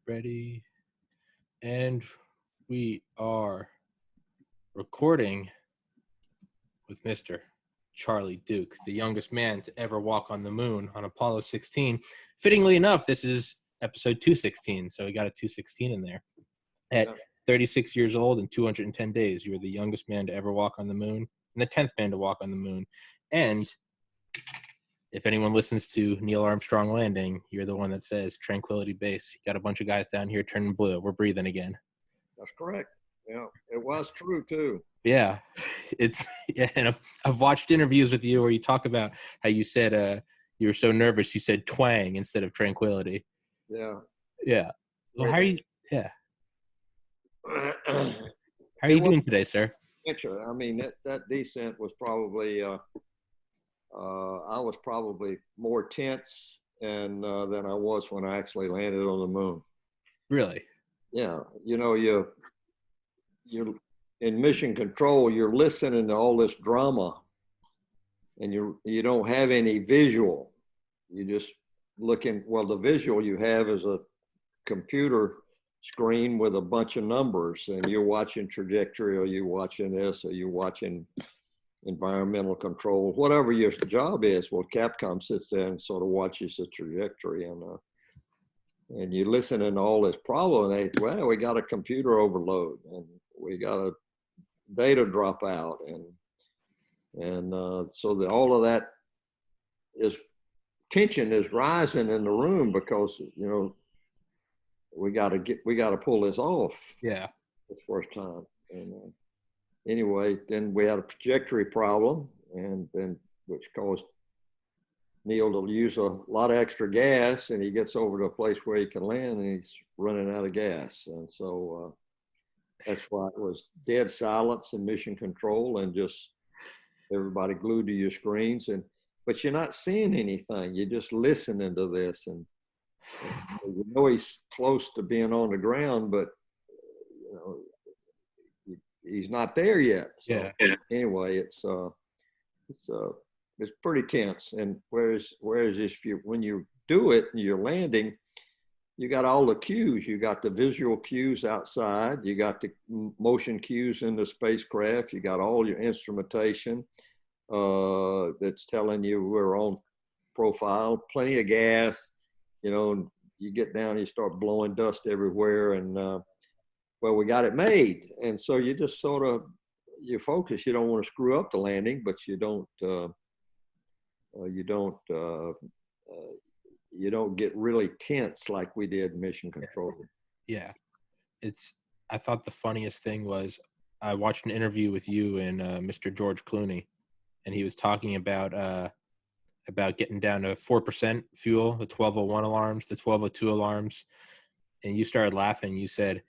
Ready. And we are recording with Mr. Charlie Duke, the youngest man to ever walk on the moon on Apollo 16. Fittingly enough, this is episode 216, so we got a 216 in there. At 36 years old and 210 days, you were the youngest man to ever walk on the moon and the 10th man to walk on the moon. And if anyone listens to Neil Armstrong Landing, you're the one that says Tranquility Base. You got a bunch of guys down here turning blue. We're breathing again. That's correct. Yeah, it was true too. Yeah, and I've watched interviews with you where you talk about how you said you were so nervous you said twang instead of tranquility. Yeah. Well, how are you? Yeah. How are you doing today, sir? I mean, that descent was probably I was probably more tense than I was when I actually landed on the moon. Really? Yeah. You know, you're in mission control, you're listening to all this drama and you don't have any visual. You just looking, well, the visual you have is a computer screen with a bunch of numbers, and you're watching trajectory, or you're watching this, or you're watching environmental control, whatever your job is. Well, Capcom sits there and sort of watches the trajectory, and you're listening to all this problem, and well, we got a computer overload, and we got a data drop out, and so all of that is tension is rising in the room because, you know, we got to pull this off. Yeah. This first time. And anyway, then we had a trajectory problem, and then which caused Neil to use a lot of extra gas, and he gets over to a place where he can land, and he's running out of gas. And so that's why it was dead silence in mission control, and just everybody glued to your screens. But you're not seeing anything. You're just listening to this, and you know he's close to being on the ground, but you know he's not there yet. So anyway, it's pretty tense. And whereas when you do it and you're landing, you got all the cues. You got the visual cues outside. You got the motion cues in the spacecraft. You got all your instrumentation that's telling you we're on profile, plenty of gas. You know, you get down, you start blowing dust everywhere, and well, we got it made. And so you just sort of, you focus. You don't want to screw up the landing, but you don't get really tense like we did in mission control. Yeah, I thought the funniest thing was I watched an interview with you and Mr. George Clooney, and he was talking about getting down to 4% fuel, the 1201 alarms, the 1202 alarms. And you started laughing. You said,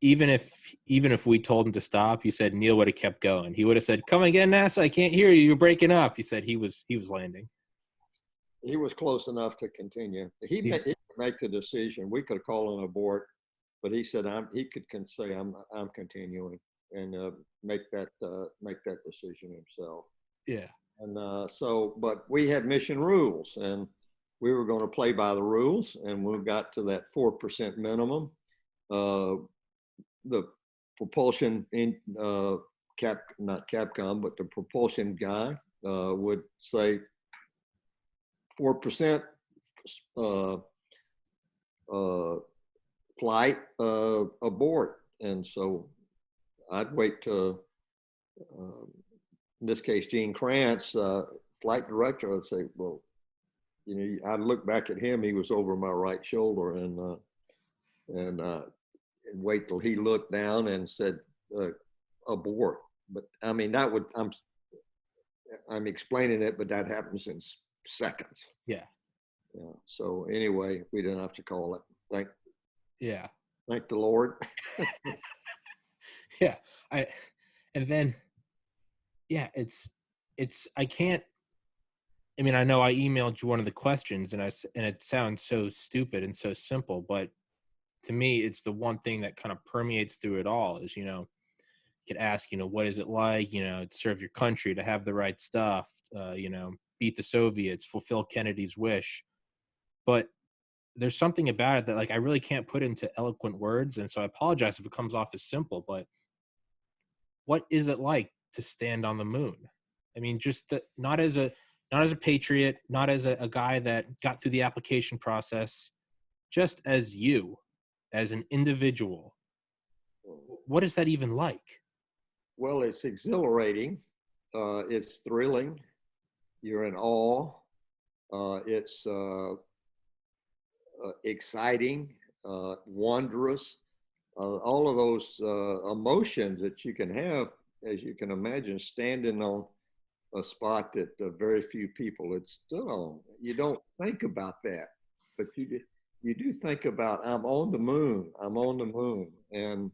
even if we told him to stop, you said Neil would have kept going. He would have said, "Come again, NASA, I can't hear you. You're breaking up." He said he was landing. He was close enough to continue. He could make the decision. We could have called an abort, but he said he could say I'm continuing, and make that decision himself. Yeah. And but we had mission rules, and we were going to play by the rules. And when we got to that 4% minimum, the propulsion not Capcom, but the propulsion guy would say 4% flight abort. And so I'd wait to in this case, Gene Krantz, flight director, would say, well, you know, I'd look back at him. He was over my right shoulder, and wait till he looked down and said, abort. But I mean, I'm explaining it, but that happens in seconds. Yeah. So anyway, we didn't have to call it. Thank the Lord. Yeah. I mean, I know I emailed you one of the questions, and it sounds so stupid and so simple, but to me, it's the one thing that kind of permeates through it all is, you know, you could ask, you know, what is it like, you know, to serve your country, to have the right stuff, you know, beat the Soviets, fulfill Kennedy's wish. But there's something about it that like I really can't put into eloquent words, and so I apologize if it comes off as simple, but what is it like to stand on the moon? I mean, just not as a patriot, not as a guy that got through the application process, just as you, as an individual. What is that even like? Well, it's exhilarating. It's thrilling. You're in awe. It's exciting, wondrous. All of those emotions that you can have, as you can imagine, standing on a spot that very few people had stood on. You don't think about that, but you do think about, I'm on the moon. I'm on the moon, and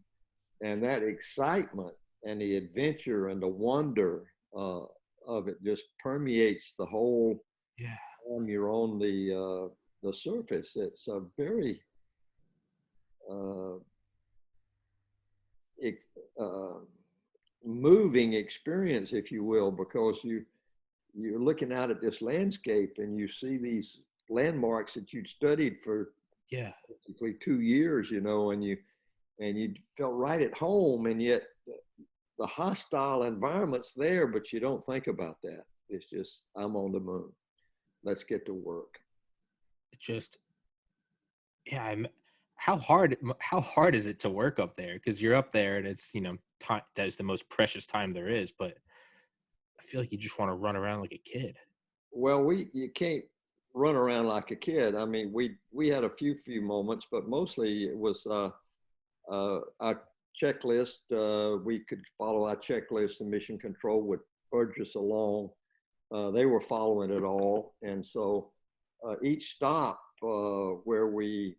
that excitement and the adventure and the wonder of it just permeates the whole Yeah. time you're on the surface. It's a very uh, uh, moving experience, if you will, because you're looking out at this landscape and you see these landmarks that you'd studied for basically 2 years, and you felt right at home, and yet the hostile environment's there, but you don't think about that. It's just, I'm on the moon. Let's get to work. It just, yeah. How hard is it to work up there? Because you're up there and it's, time that is the most precious time there is. But I feel like you just want to run around like a kid. Well, you can't run around like a kid. I mean, we had a few moments, but mostly it was our checklist. We could follow our checklist, and Mission Control would urge us along. They were following it all, and so each stop where we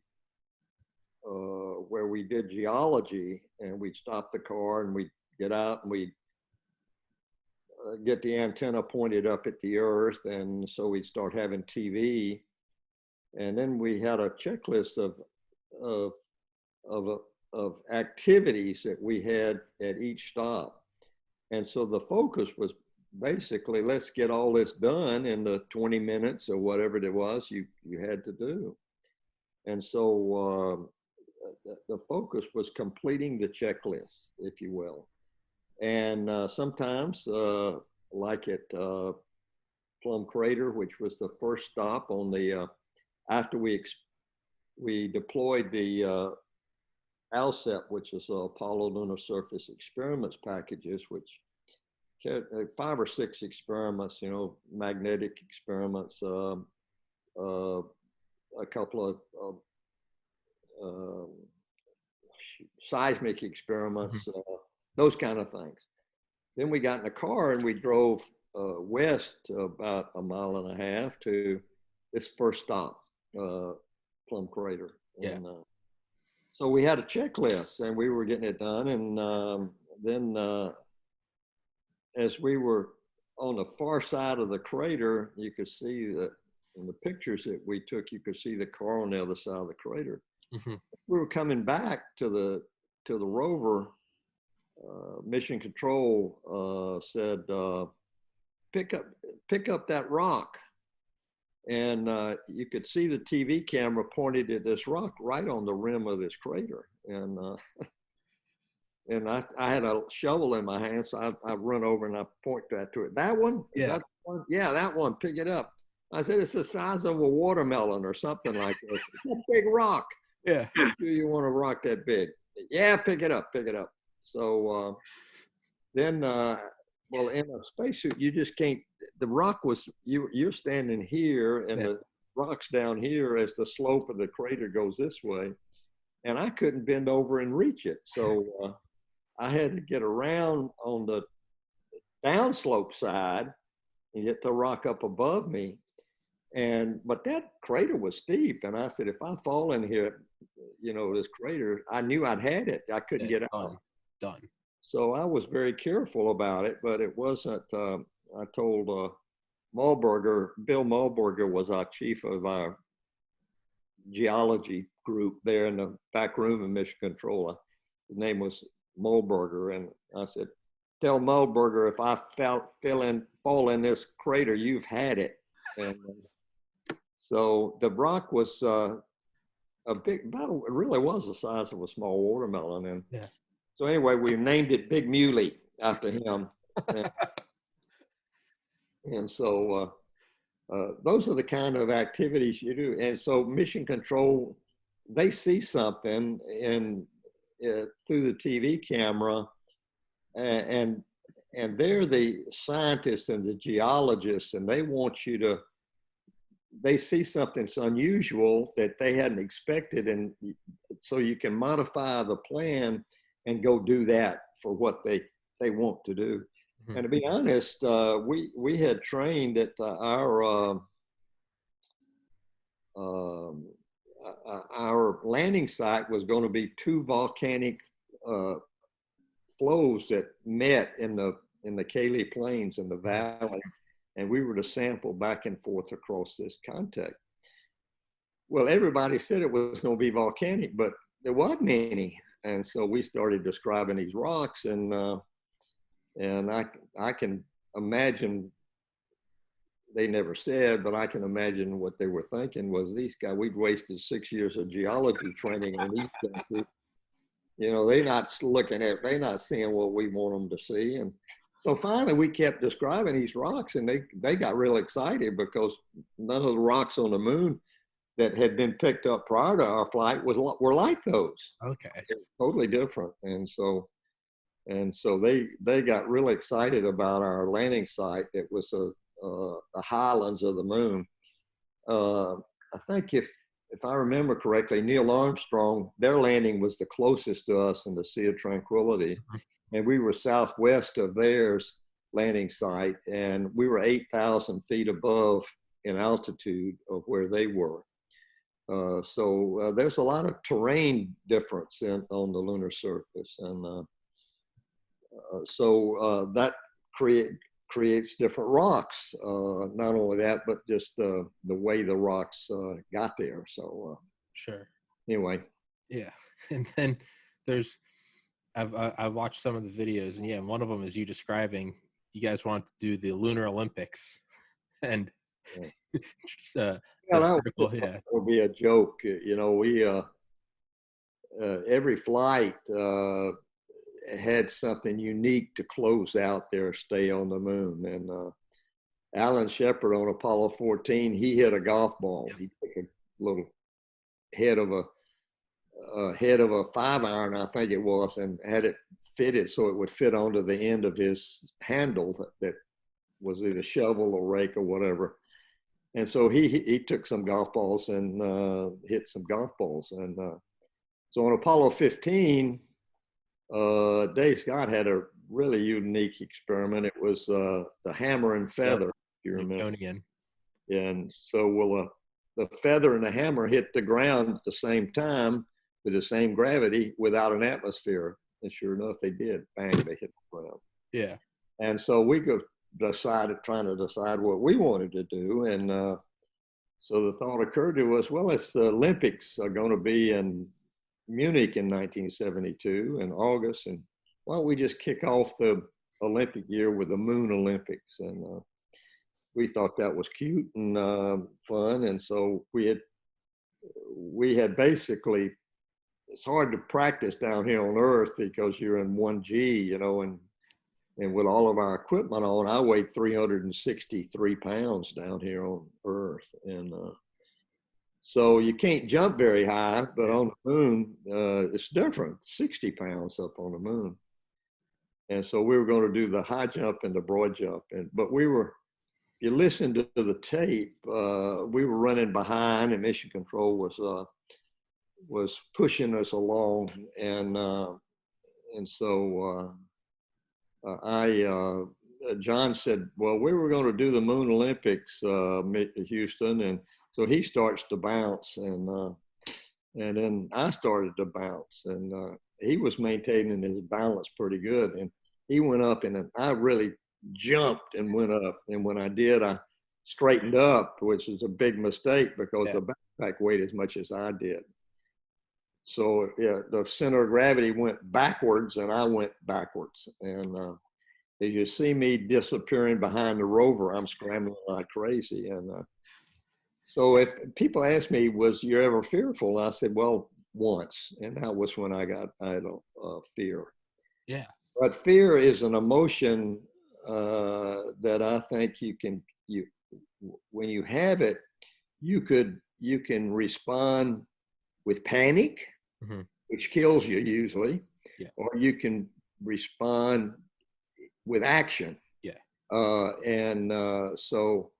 did geology, and we'd stop the car and we'd get out and we'd get the antenna pointed up at the earth, and so we'd start having TV, and then we had a checklist of activities that we had at each stop, and so the focus was basically, let's get all this done in the 20 minutes or whatever it was you had to do. And so the focus was completing the checklist, if you will. And sometimes, like at Plum Crater, which was the first stop on the, after we deployed the ALSEP, which is Apollo Lunar Surface Experiments packages, which had 5 or 6 experiments, magnetic experiments, a couple of seismic experiments, those kind of things. Then we got in the car and we drove west about 1.5 miles to this first stop, Plum Crater. Yeah. And, so we had a checklist and we were getting it done. And then as we were on the far side of the crater, you could see that in the pictures that we took, you could see the car on the other side of the crater. We were coming back to the rover. Mission Control said, pick up that rock. And you could see the TV camera pointed at this rock right on the rim of this crater. And and I had a shovel in my hand, so I run over and I point that to it. That one? Is that one? Yeah, that one. Pick it up. I said, it's the size of a watermelon or something like that. It's a big rock. Yeah. Do you want a rock that big? Yeah, pick it up. So then, well, in a spacesuit, you just can't. The rock was you're standing here, and the rock's down here as the slope of the crater goes this way, and I couldn't bend over and reach it. So I had to get around on the downslope side and get the rock up above me. But that crater was steep, and I said, if I fall in here, this crater, I knew I'd had it. I couldn't get out. Done. So I was very careful about it, but it wasn't. I told Bill Mulberger was our chief of our geology group there in the back room of Mission Control. His name was Mulberger, and I said, tell Mulberger, if I fall in this crater, you've had it. And so the rock was a big, it really was the size of a small watermelon. And Yeah. so anyway, we named it Big Muley after him. And so those are the kind of activities you do. And so mission control, they see something through the TV camera, and they're the scientists and the geologists, and they see something that's unusual that they hadn't expected, and so you can modify the plan and go do that for what they want to do. Mm-hmm. And to be honest, we had trained at our landing site was going to be 2 volcanic flows that met in the Cayley Plains in the valley, and we were to sample back and forth across this contact. Well, everybody said it was going to be volcanic, but there wasn't any, and so we started describing these rocks, and I can imagine. They never said, but I can imagine what they were thinking was, these guys, we'd wasted 6 years of geology training on these guys. You know, they're not seeing what we want them to see. And so finally we kept describing these rocks, and they got real excited because none of the rocks on the moon that had been picked up prior to our flight were like those. Okay. Totally different. And so they got really excited about our landing site. It was the highlands of the moon. I think if I remember correctly, Neil Armstrong, their landing was the closest to us in the Sea of Tranquility. And we were southwest of theirs landing site, and we were 8,000 feet above in altitude of where they were. So there's a lot of terrain difference on the lunar surface. And so that creates different rocks. Not only that, but just the way the rocks got there. So sure. Anyway. Yeah, and then I've watched some of the videos, and yeah, one of them is you describing you guys want to do the Lunar Olympics, and that would be a joke. You know, we every flight had something unique to close out their stay on the moon. And Alan Shepard on Apollo 14, he hit a golf ball. He took a little head of a 5-iron, I think it was, and had it fitted so it would fit onto the end of his handle that was either shovel or rake or whatever. And so he took some golf balls and hit some golf balls. And so on Apollo 15, Dave Scott had a really unique experiment. It was the hammer and feather, if you remember. And so the feather and the hammer hit the ground at the same time with the same gravity without an atmosphere. And sure enough, they did. Bang, they hit the ground. Yeah. And so we trying to decide what we wanted to do. And so the thought occurred to us, well, it's the Olympics are going to be in Munich in 1972 in August, and why don't we just kick off the Olympic year with the Moon Olympics? And we thought that was cute and fun, and so we had basically, it's hard to practice down here on Earth because you're in 1G, you know, and with all of our equipment on, I weighed 363 pounds down here on Earth, and so you can't jump very high, but on the moon, it's different, 60 pounds up on the moon. And so we were going to do the high jump and the broad jump. But if you listen to the tape, we were running behind, and Mission Control was pushing us along. And so John said, well, we were going to do the Moon Olympics, Houston, and so he starts to bounce, and then I started to bounce, and he was maintaining his balance pretty good, and he went up, and I really jumped and went up, and when I did, I straightened up, which is a big mistake because the backpack weighed as much as I did. So yeah, the center of gravity went backwards, and I went backwards, and as you see me disappearing behind the rover, I'm scrambling like crazy, and So if people ask me, was you ever fearful? I said, well, once. And that was when I got idle fear. Yeah. But fear is an emotion that I think when you have it, you can respond with panic, which kills you usually, or you can respond with action. Yeah. So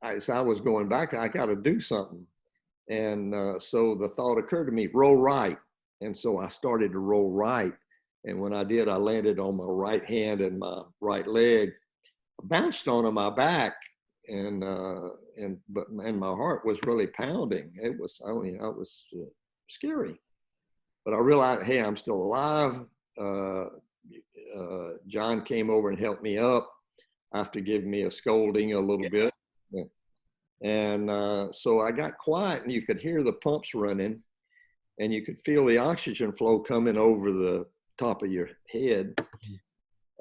as I was going back, I got to do something. And so the thought occurred to me, roll right. And so I started to roll right. And when I did, I landed on my right hand and my right leg. I bounced onto my back, and my heart was really pounding. It was scary. But I realized, hey, I'm still alive. John came over and helped me up after giving me a scolding a little bit. And so I got quiet, and you could hear the pumps running, and you could feel the oxygen flow coming over the top of your head.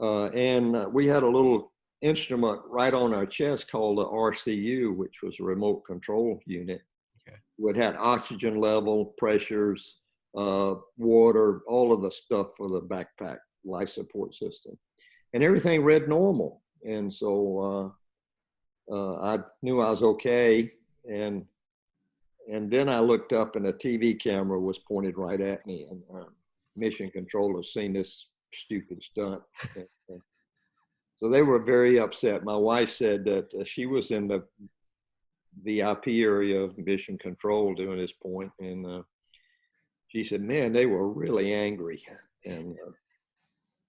And we had a little instrument right on our chest called the RCU, which was a remote control unit. It had oxygen level, pressures, water, all of the stuff for the backpack life support system. And everything read normal. And so I knew I was okay. And then I looked up, and a TV camera was pointed right at me. And mission controller seen this stupid stunt. So they were very upset. My wife said that she was in the VIP area of mission control during this point, and she said, man, they were really angry. And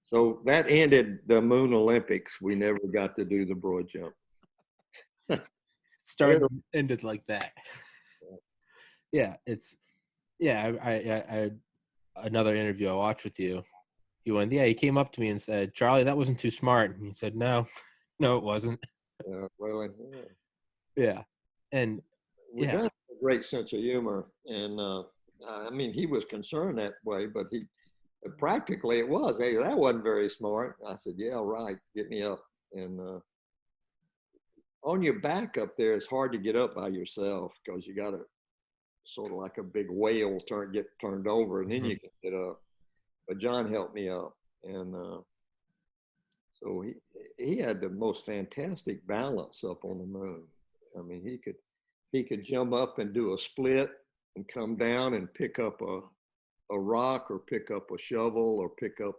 so that ended the Moon Olympics. We never got to do the broad jump. Started ended like that. Yeah, I another interview I watched with you. He came up to me and said, Charlie, that wasn't too smart. And he said, no, it wasn't. Yeah. And John had a great sense of humor. And I mean, he was concerned that way, but practically it was, hey, that wasn't very smart. I said, yeah, right. Get me up. And on your back up there, it's hard to get up by yourself, because you got to sort of like a big whale get turned over, and then you can get up. But John helped me up. And so he had the most fantastic balance up on the moon. I mean, he could jump up and do a split and come down and pick up a rock, or pick up a shovel, or pick up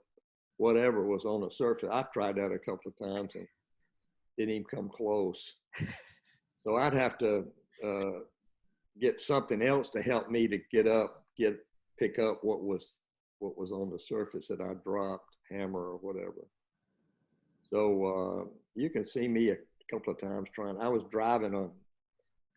whatever was on the surface. I tried that a couple of times and didn't even come close. So I'd have to get something else to help me to pick up what was on the surface that I dropped, hammer or whatever. So you can see me a couple of times trying. I was driving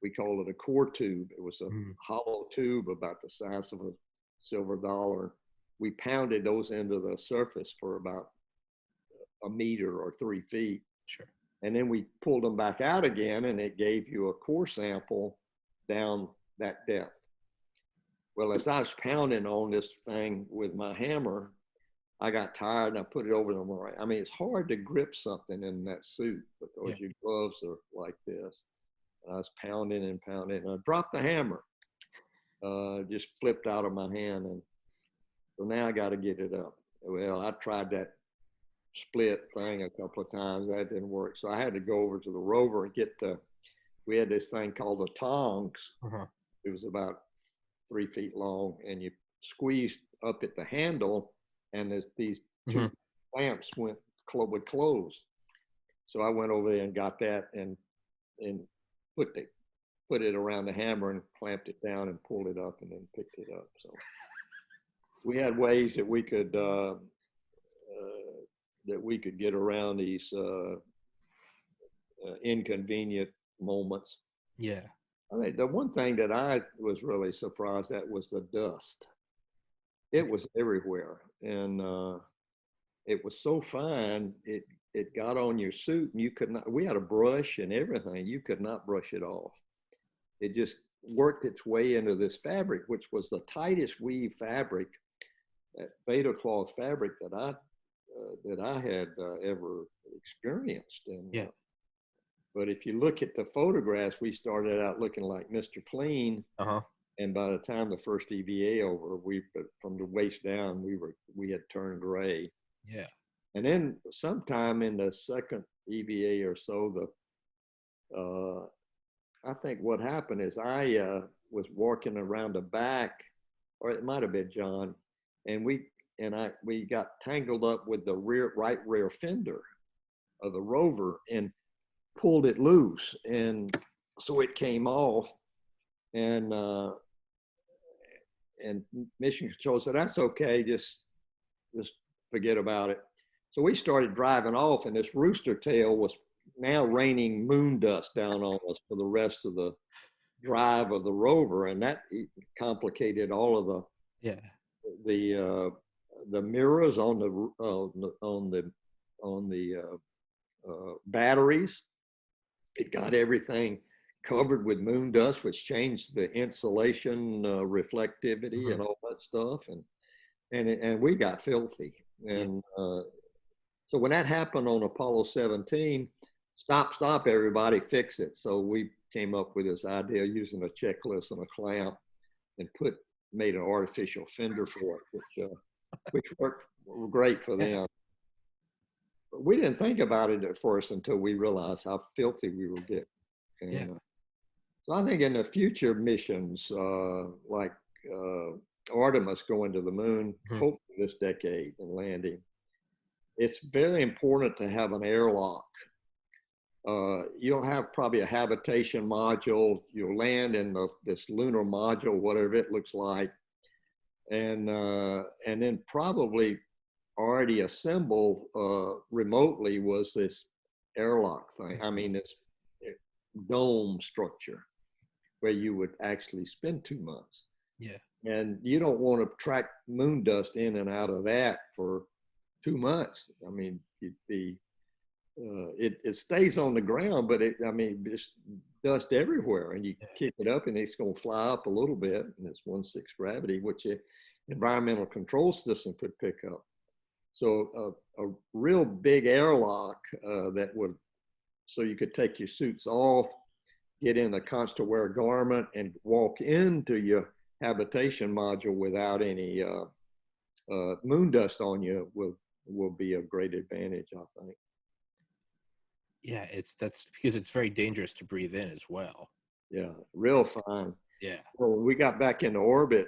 we call it a core tube. It was a hollow tube about the size of a silver dollar. We pounded those into the surface for about a meter or 3 feet. Sure. And then we pulled them back out again, and it gave you a core sample down that depth. Well, as I was pounding on this thing with my hammer, I got tired, and I put it over the right. I mean, it's hard to grip something in that suit because your gloves are like this. And I was pounding and pounding, and I dropped the hammer. Just flipped out of my hand, and so now I got to get it up. Well, I tried that split thing a couple of times. That didn't work, so I had to go over to the rover and we had this thing called the tongs. It was about 3 feet long, and you squeezed up at the handle, and these two clamps would close. So I went over there and got that, and put it around the hammer and clamped it down and pulled it up and then picked it up. So we had ways that we could get around these inconvenient moments. Yeah. I mean, the one thing that I was really surprised at was the dust. It was everywhere, and it was so fine. It got on your suit, and you could not. We had a brush and everything. You could not brush it off. It just worked its way into this fabric, which was the tightest weave fabric, that beta cloth fabric that I had ever experienced. And But if you look at the photographs, we started out looking like Mr. Clean. Uh-huh. And by the time the first EVA over, from the waist down, we had turned gray. Yeah. And then sometime in the second EVA or so, I think what happened is I was walking around the back, or it might have been John, and we got tangled up with the right rear fender of the rover and pulled it loose, and so it came off, and Mission Control said, "That's okay, just forget about it." So we started driving off, and this rooster tail was now raining moon dust down on us for the rest of the drive of the rover, and that complicated all of the mirrors on the batteries. It got everything covered with moon dust, which changed the insulation reflectivity and all that stuff, and we got filthy. And so when that happened on Apollo 17, stop, everybody, fix it. So we came up with this idea using a checklist and a clamp, and made an artificial fender for it, which worked great for them. But we didn't think about it at first until we realized how filthy we were getting. And, so I think in the future missions, like Artemis going to the moon, hopefully this decade and landing, it's very important to have an airlock. You'll have probably a habitation module. You'll land in this lunar module, whatever it looks like, and then probably already assembled remotely was this airlock thing. I mean, this dome structure where you would actually spend 2 months. Yeah. And you don't want to track moon dust in and out of that for 2 months. I mean, it stays on the ground, but just dust everywhere, and you kick it up and it's going to fly up a little bit, and it's 1/6 gravity, which the environmental control system could pick up. So a real big airlock so you could take your suits off, get in a constant wear garment, and walk into your habitation module without any moon dust on you will be a great advantage, I think. Yeah, that's because it's very dangerous to breathe in as well. Yeah, real fine. Yeah. Well, when we got back into orbit,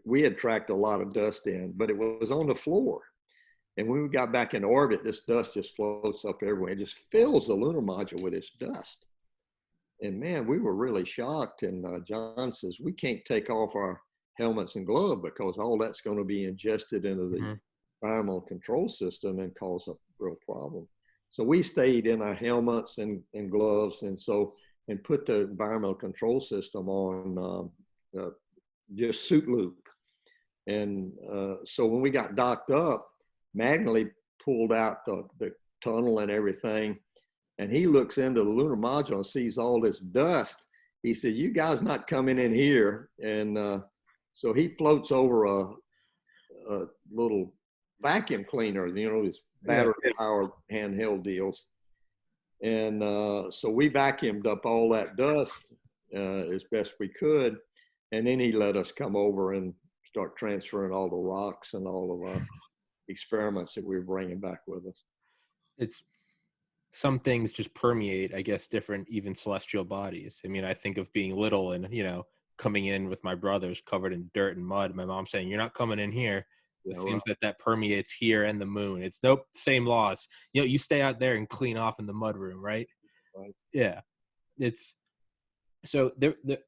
we had tracked a lot of dust in, but it was on the floor. And when we got back in orbit, this dust just floats up everywhere. It just fills the lunar module with its dust. And man, we were really shocked. And John says, we can't take off our helmets and gloves because all that's going to be ingested into the environmental control system and cause a real problem. So we stayed in our helmets and gloves, and put the environmental control system on just suit loop. And so when we got docked up, Magnally pulled out the tunnel and everything, and he looks into the lunar module and sees all this dust. He said, "You guys not coming in here." And so he floats over a little vacuum cleaner, these battery-powered handheld deals. And so we vacuumed up all that dust as best we could. And then he let us come over and start transferring all the rocks and all of our experiments that we were bringing back with us. It's some things just permeate, I guess, different, even celestial bodies. I mean, I think of being little and, coming in with my brothers covered in dirt and mud. My mom saying, "You're not coming in here." It seems that permeates here and the moon. It's same laws. You stay out there and clean off in the mud room, right? Right. Yeah. It's so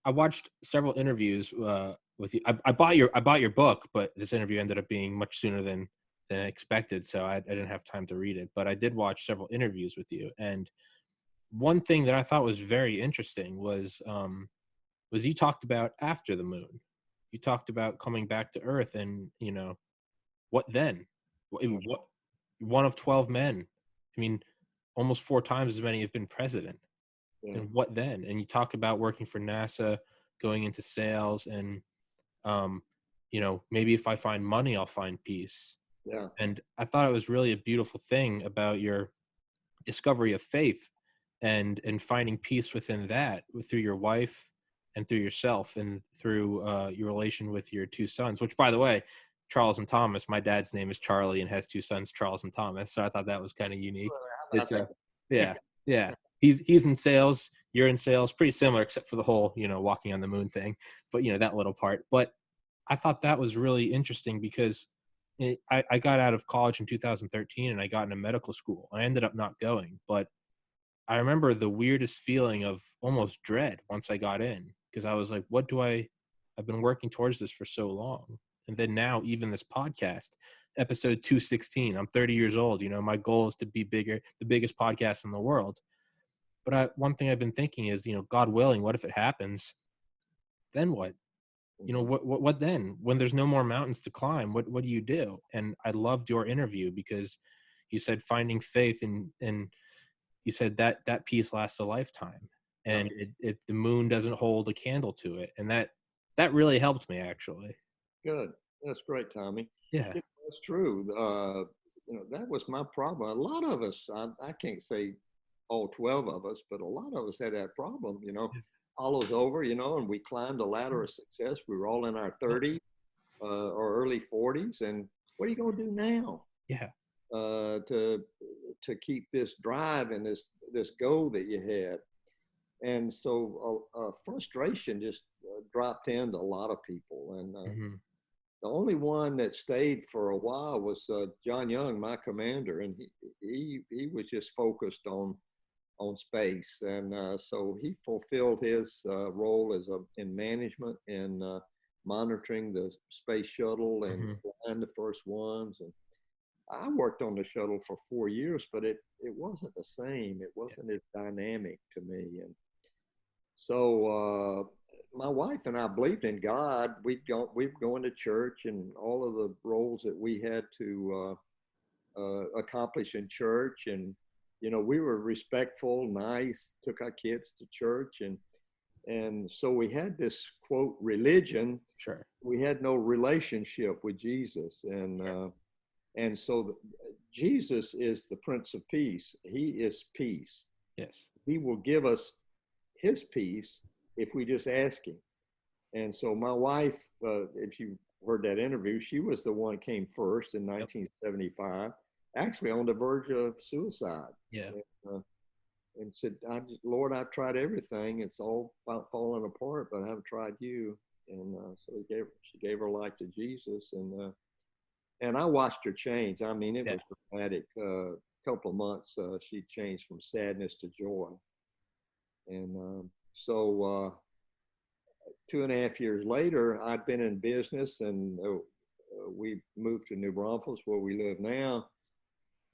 I watched several interviews with you. I bought your book, but this interview ended up being much sooner than I expected, so I didn't have time to read it. But I did watch several interviews with you, and one thing that I thought was very interesting was you talked about after the moon. You talked about coming back to Earth, and what then? What one of 12 men? I mean, almost 4 times as many have been president. Yeah. And what then? And you talk about working for NASA, going into sales, and maybe if I find money, I'll find peace. Yeah. And I thought it was really a beautiful thing about your discovery of faith and finding peace within that through your wife and through yourself and through your relation with your two sons, which, by the way, Charles and Thomas, my dad's name is Charlie and has two sons, Charles and Thomas. So I thought that was kind of unique. How It's about yeah, yeah. He's in sales, you're in sales, pretty similar except for the whole, walking on the moon thing, but that little part. But I thought that was really interesting because I got out of college in 2013 and I got into medical school. I ended up not going, but I remember the weirdest feeling of almost dread once I got in, because I was like, I've been working towards this for so long. And then now even this podcast, episode 216, I'm 30 years old. My goal is to be the biggest podcast in the world. But one thing I've been thinking is, God willing, what if it happens? Then what? What then? When there's no more mountains to climb, what do you do? And I loved your interview because you said finding faith and you said that peace lasts a lifetime, and the moon doesn't hold a candle to it. And that really helped me, actually. Good. That's great, Tommy. Yeah. That's true. That was my problem. A lot of us, I can't say all 12 of us, but a lot of us had that problem, Hollow's over, and we climbed a ladder of success. We were all in our 30s or early 40s. And what are you going to do now? Yeah. To keep this drive and this goal that you had. And so frustration just dropped into a lot of people. And the only one that stayed for a while was John Young, my commander, and he was just focused on space. And so he fulfilled his role in management and monitoring the space shuttle and flying the first ones. And I worked on the shuttle for 4 years, but it wasn't the same. It wasn't as dynamic to me. And so my wife and I believed in God. We'd going to church and all of the roles that we had to accomplish in church. And, we were respectful, nice, took our kids to church. And so we had this, quote, religion. Sure. We had no relationship with Jesus. And so Jesus is the Prince of Peace. He is peace. Yes. He will give us his peace if we just ask him. And so my wife, if you heard that interview, she was the one that came first in 1975, actually on the verge of suicide. Yeah. And said, Lord, I've tried everything. It's all about falling apart, but I haven't tried you. And so she gave her life to Jesus. And I watched her change. I mean, it was dramatic. Couple of months, she changed from sadness to joy. And so 2.5 years later, I'd been in business, and we moved to New Braunfels, where we live now.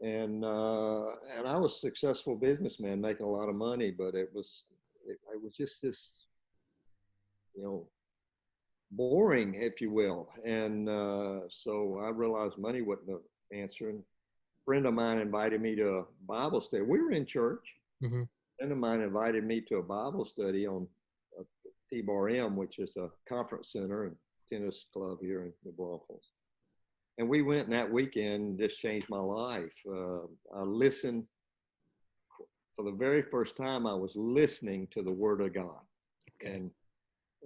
And I was a successful businessman, making a lot of money, but it was just this, boring, if you will. And so I realized money wasn't the answer. And a friend of mine invited me to a Bible study. We were in church. A friend of mine invited me to a Bible study on T-Bar M, which is a conference center and tennis club here in New Braunfels. And we went, and that weekend just changed my life. I listened for the very first time. I was listening to the Word of God. Okay.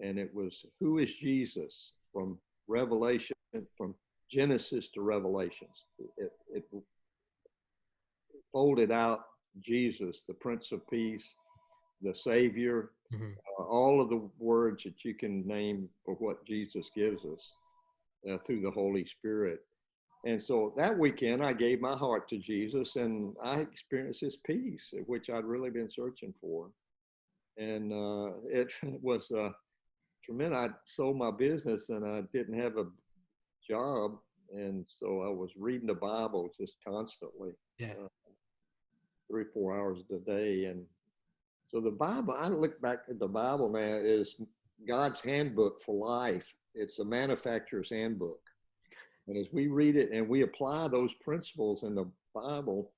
And it was, who is Jesus, from Revelation, from Genesis to Revelations. It folded out Jesus, the Prince of Peace, the Savior, all of the words that you can name for what Jesus gives us through the Holy Spirit. And so that weekend, I gave my heart to Jesus, and I experienced his peace, which I'd really been searching for. And it was tremendous. I sold my business, and I didn't have a job. And so I was reading the Bible just constantly, 3-4 hours a day. And so the Bible, I look back at the Bible now, is God's handbook for life. It's a manufacturer's handbook. And as we read it and we apply those principles in the Bible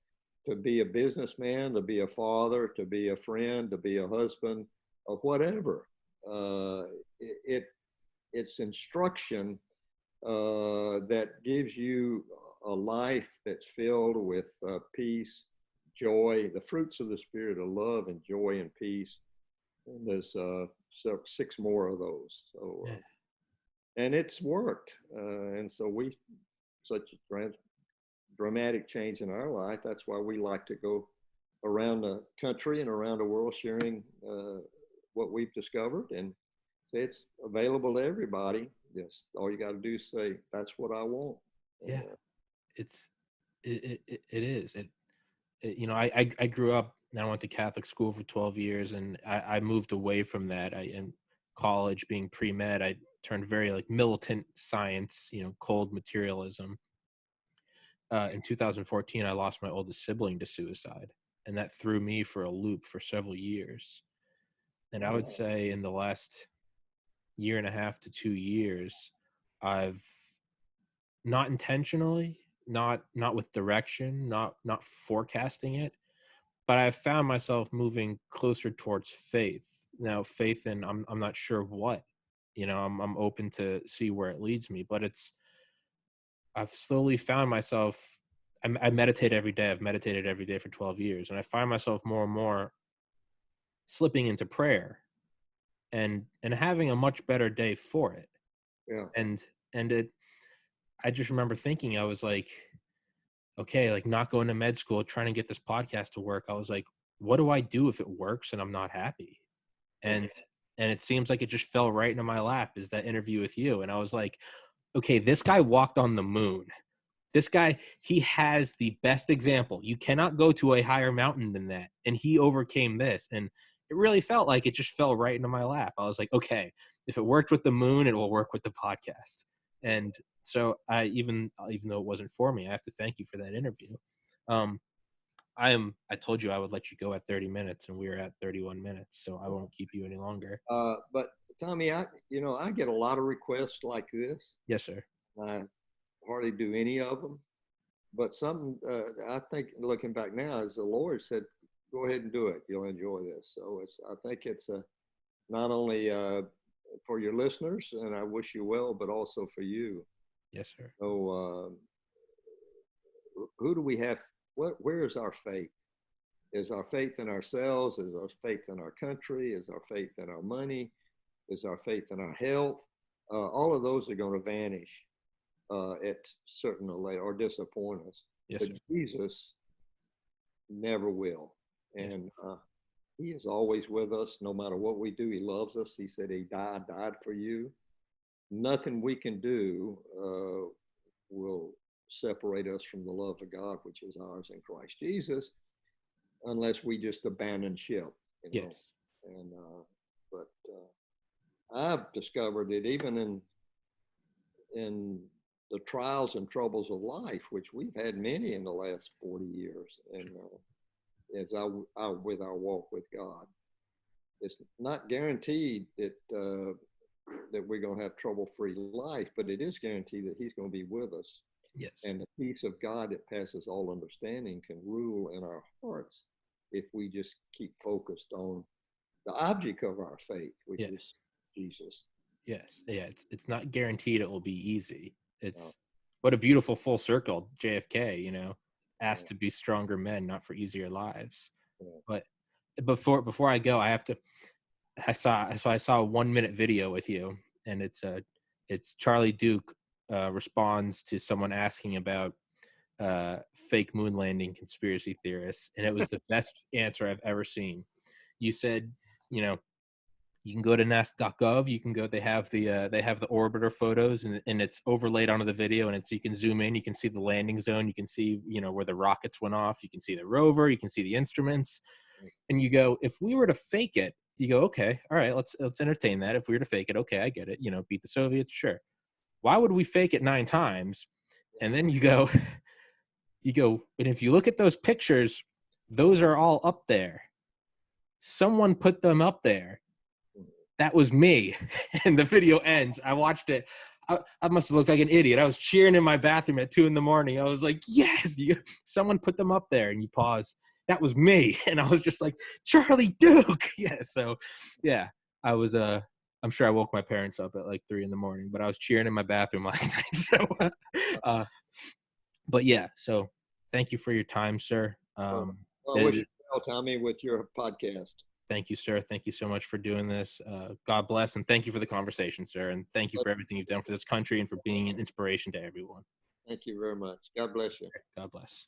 to be a businessman, to be a father, to be a friend, to be a husband, or whatever, it's instruction that gives you a life that's filled with peace, joy, the fruits of the Spirit of love and joy and peace. And there's 6 more of those. So, and it's worked. And so such a dramatic change in our life. That's why we like to go around the country and around the world sharing what we've discovered, and say it's available to everybody. Just all you got to do is say, that's what I want. Yeah, it is. You know, I grew up and I went to Catholic school for 12 years, and I moved away from that. In college, being pre-med, I turned very like militant science, you know, cold materialism. In 2014, I lost my oldest sibling to suicide, and that threw me for a loop for several years. And I would say in the last year and a half to 2 years, I've not intentionally, not with direction, not forecasting it, but I've found myself moving closer towards faith. Now, faith in I'm not sure what, you know, I'm open to see where it leads me, but I've slowly found myself. I meditate every day. I've meditated every day for 12 years, and I find myself more and more slipping into prayer and having a much better day for it. Yeah. And I just remember thinking, I was like, okay, like not going to med school, trying to get this podcast to work. I was like, what do I do if it works and I'm not happy? And it seems like it just fell right into my lap, is that interview with you. And I was like, okay, this guy walked on the moon. This guy, he has the best example. You cannot go to a higher mountain than that. And he overcame this. And it really felt like it just fell right into my lap. I was like, okay, if it worked with the moon, it will work with the podcast. And so even though it wasn't for me, I have to thank you for that interview. I told you I would let you go at 30 minutes, and we are at 31 minutes, so I won't keep you any longer. But Tommy, I get a lot of requests like this. Yes, sir. I hardly do any of them, but some, I think looking back now, as the Lord said, go ahead and do it. You'll enjoy this. So I think it's not only for your listeners, and I wish you well, but also for you. Yes, sir. So who do we have? Where is our faith? Is our faith in ourselves? Is our faith in our country? Is our faith in our money? Is our faith in our health? All of those are going to vanish at certain later or disappoint us. Yes, but sir. Jesus never will. And he is always with us no matter what we do. He loves us. He said he died for you. Nothing we can do will separate us from the love of God, which is ours in Christ Jesus, unless we just abandon ship. You know? Yes. And but I've discovered that even in the trials and troubles of life, which we've had many in the last 40 years, and as with our walk with God, it's not guaranteed that that we're going to have trouble-free life, but it is guaranteed that he's going to be with us. Yes. And the peace of God that passes all understanding can rule in our hearts if we just keep focused on the object of our faith, which is Jesus. Yes. Yeah. It's not guaranteed it will be easy. It's what a beautiful full circle. JFK, you know, asked to be stronger men, not for easier lives. But before I go, I saw a 1 minute video with you, and it's Charlie Duke responds to someone asking about fake moon landing conspiracy theorists, and it was the best answer I've ever seen. You said, you know, you can go to nasa.gov. You can go. They have the orbiter photos, and it's overlaid onto the video, and you can zoom in. You can see the landing zone. You can see, you know, where the rockets went off. You can see the rover. You can see the instruments. And you go, if we were to fake it, you go, okay, all right, let's entertain that. If we were to fake it, okay, I get it. You know, beat the Soviets, sure. Why would we fake it 9 times? And then you go, and if you look at those pictures, those are all up there. Someone put them up there. That was me. And the video ends. I watched it. I must have looked like an idiot. I was cheering in my bathroom at 2 a.m. I was like, yes, someone put them up there. And you pause. That was me. And I was just like, Charlie Duke. Yeah. So, yeah, I was, I'm sure I woke my parents up at like 3 a.m, but I was cheering in my bathroom last night. So, but yeah, so thank you for your time, sir. Well, I wish you well, Tommy, with your podcast. Thank you, sir. Thank you so much for doing this. God bless, and thank you for the conversation, sir. And thank you for everything you've done for this country and for being an inspiration to everyone. Thank you very much. God bless you. God bless.